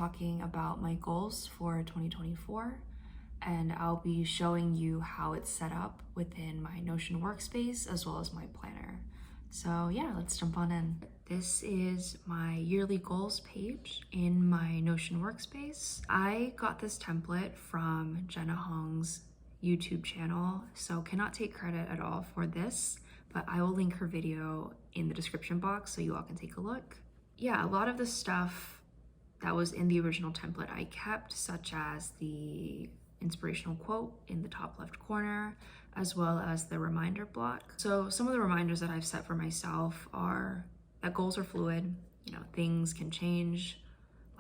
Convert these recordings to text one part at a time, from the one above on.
talking about my goals for 2024, and I'll be showing you how it's set up within my Notion workspace as well as my planner. So yeah, let's jump on in. This is my yearly goals page in my Notion workspace. I got this template from Jenna Hong's YouTube channel, so cannot take credit at all for this, but I will link her video in the description box so you all can take a look. Yeah, a lot of the stuff that was in the original template I kept, such as the inspirational quote in the top left corner, as well as the reminder block. So some of the reminders that I've set for myself are that goals are fluid, things can change,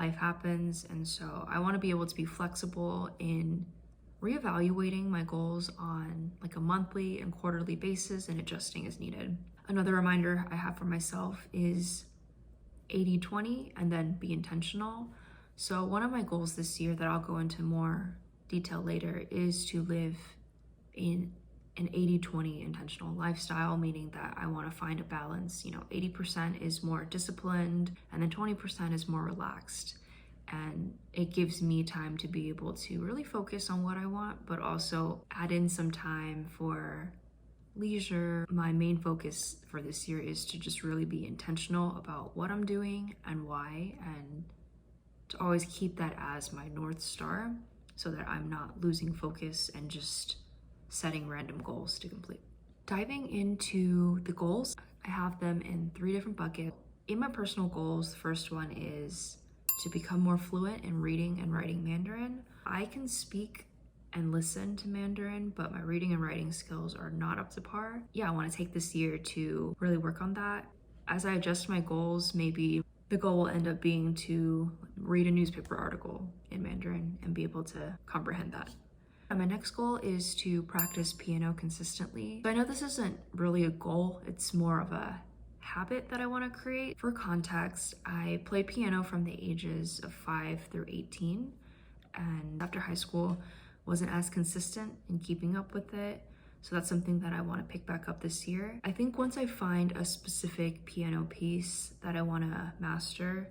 life happens, and so I want to be able to be flexible in reevaluating my goals on like a monthly and quarterly basis and adjusting as needed. Another reminder I have for myself is 80-20 and then be intentional. So one of my goals this year that I'll go into more detail later is to live in an 80-20 intentional lifestyle, meaning that I want to find a balance. 80% is more disciplined and then 20% is more relaxed. And it gives me time to be able to really focus on what I want, but also add in some time for leisure. My main focus for this year is to just really be intentional about what I'm doing and why, and to always keep that as my North Star so that I'm not losing focus and just setting random goals to complete. Diving into the goals, I have them in 3 different buckets. In my personal goals, the first one is to become more fluent in reading and writing Mandarin. I can speak and listen to Mandarin, but my reading and writing skills are not up to par. Yeah, I want to take this year to really work on that. As I adjust my goals, maybe the goal will end up being to read a newspaper article in Mandarin and be able to comprehend that. And my next goal is to practice piano consistently. So I know this isn't really a goal, it's more of a habit that I want to create. For context, I played piano from the ages of 5 through 18, and after high school wasn't as consistent in keeping up with it. So that's something that I want to pick back up this year. I think once I find a specific piano piece that I want to master,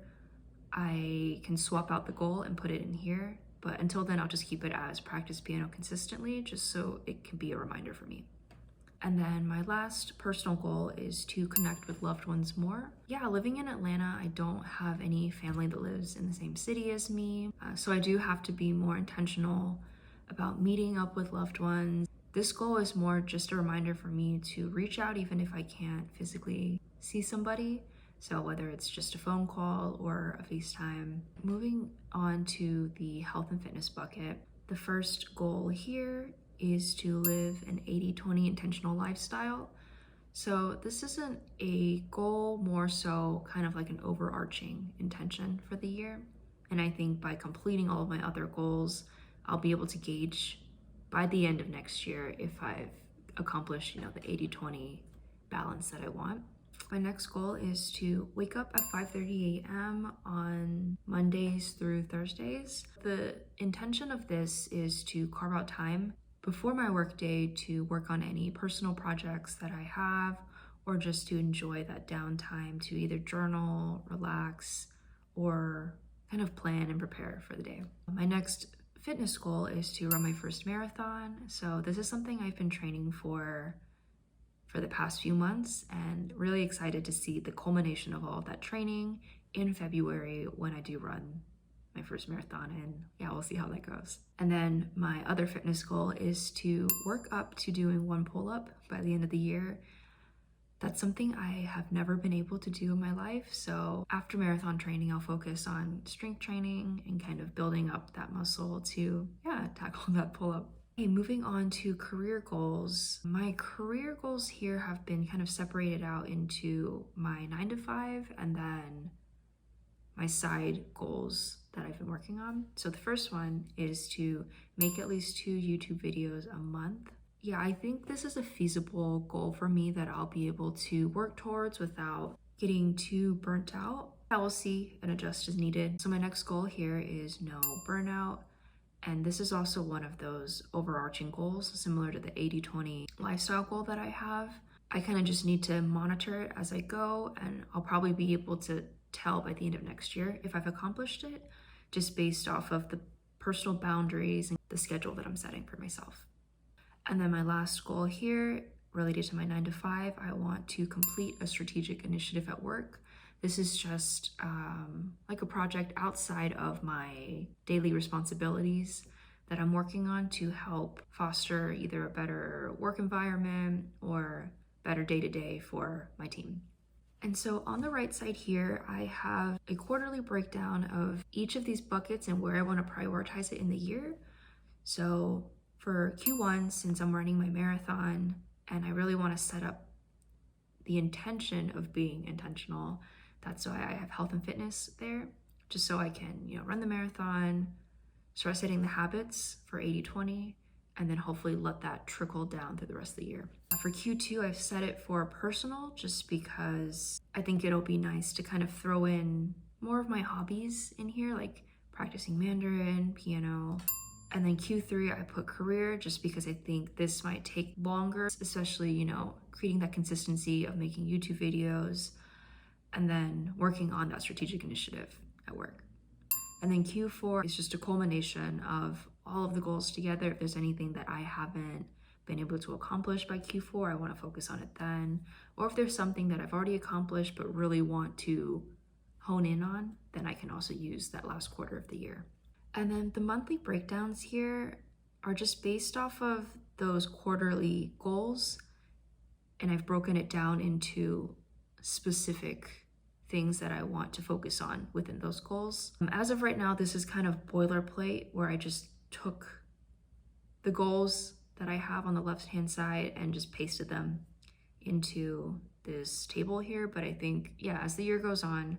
I can swap out the goal and put it in here. But until then, I'll just keep it as practice piano consistently, just so it can be a reminder for me. And then my last personal goal is to connect with loved ones more. Yeah, living in Atlanta, I don't have any family that lives in the same city as me. So I do have to be more intentional about meeting up with loved ones. This goal is more just a reminder for me to reach out even if I can't physically see somebody. So whether it's just a phone call or a FaceTime. Moving on to the health and fitness bucket, the first goal here is to live an 80-20 intentional lifestyle. So this isn't a goal, more so kind of like an overarching intention for the year. And I think by completing all of my other goals, I'll be able to gauge by the end of next year if I've accomplished, the 80-20 balance that I want. My next goal is to wake up at 5:30 a.m. on Mondays through Thursdays. The intention of this is to carve out time before my workday to work on any personal projects that I have, or just to enjoy that downtime to either journal, relax, or kind of plan and prepare for the day. My next fitness goal is to run my first marathon. So this is something I've been training for the past few months, and really excited to see the culmination of all of that training in February when I do run my first marathon, and yeah, we'll see how that goes. And then my other fitness goal is to work up to doing 1 pull-up by the end of the year. That's something I have never been able to do in my life. So after marathon training, I'll focus on strength training and kind of building up that muscle to, tackle that pull-up. Okay, moving on to career goals. My career goals here have been kind of separated out into my 9 to 5 and then my side goals that I've been working on. So the first one is to make at least 2 YouTube videos a month. Yeah, I think this is a feasible goal for me that I'll be able to work towards without getting too burnt out. I will see and adjust as needed. So my next goal here is no burnout. And this is also one of those overarching goals, similar to the 80-20 lifestyle goal that I have. I kind of just need to monitor it as I go, and I'll probably be able to tell by the end of next year if I've accomplished it. just based off of the personal boundaries and the schedule that I'm setting for myself. And then my last goal here, related to my 9 to 5, I want to complete a strategic initiative at work. This is just like a project outside of my daily responsibilities that I'm working on to help foster either a better work environment or better day-to-day for my team. And so on the right side here, I have a quarterly breakdown of each of these buckets and where I want to prioritize it in the year. So for Q1, since I'm running my marathon and I really want to set up the intention of being intentional, that's why I have health and fitness there, just so I can, run the marathon, start setting the habits for 80-20, and then hopefully let that trickle down through the rest of the year. For Q2, I've set it for personal just because I think it'll be nice to kind of throw in more of my hobbies in here, like practicing Mandarin, piano. And then Q3, I put career just because I think this might take longer, especially, creating that consistency of making YouTube videos and then working on that strategic initiative at work. And then Q4 is just a culmination of all of the goals together. If there's anything that I haven't been able to accomplish by Q4, I want to focus on it then. Or if there's something that I've already accomplished but really want to hone in on, then I can also use that last quarter of the year. And then the monthly breakdowns here are just based off of those quarterly goals. And I've broken it down into specific things that I want to focus on within those goals. As of right now, this is kind of boilerplate where I just took the goals that I have on the left-hand side and just pasted them into this table here. But I think, as the year goes on,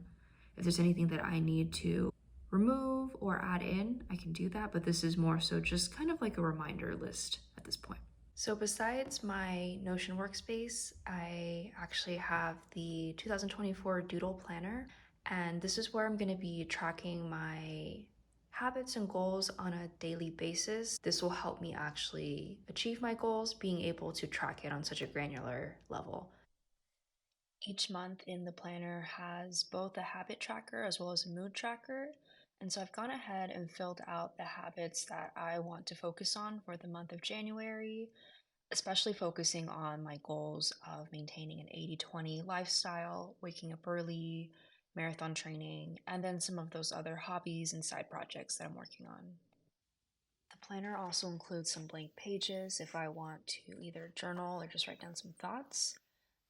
if there's anything that I need to remove or add in, I can do that. But this is more so just kind of like a reminder list at this point. So besides my Notion workspace, I actually have the 2024 Doodle Planner, and this is where I'm going to be tracking my habits and goals on a daily basis. This will help me actually achieve my goals, being able to track it on such a granular level. Each month in the planner has both a habit tracker as well as a mood tracker. And so I've gone ahead and filled out the habits that I want to focus on for the month of January, especially focusing on my goals of maintaining an 80-20 lifestyle, waking up early, marathon training, and then some of those other hobbies and side projects that I'm working on. The planner also includes some blank pages if I want to either journal or just write down some thoughts.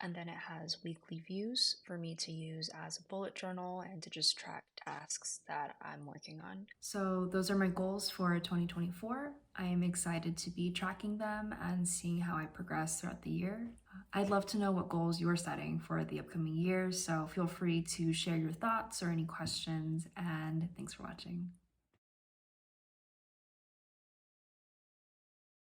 And then it has weekly views for me to use as a bullet journal and to just track tasks that I'm working on. So those are my goals for 2024. I am excited to be tracking them and seeing how I progress throughout the year. I'd love to know what goals you're setting for the upcoming year, so feel free to share your thoughts or any questions, and thanks for watching.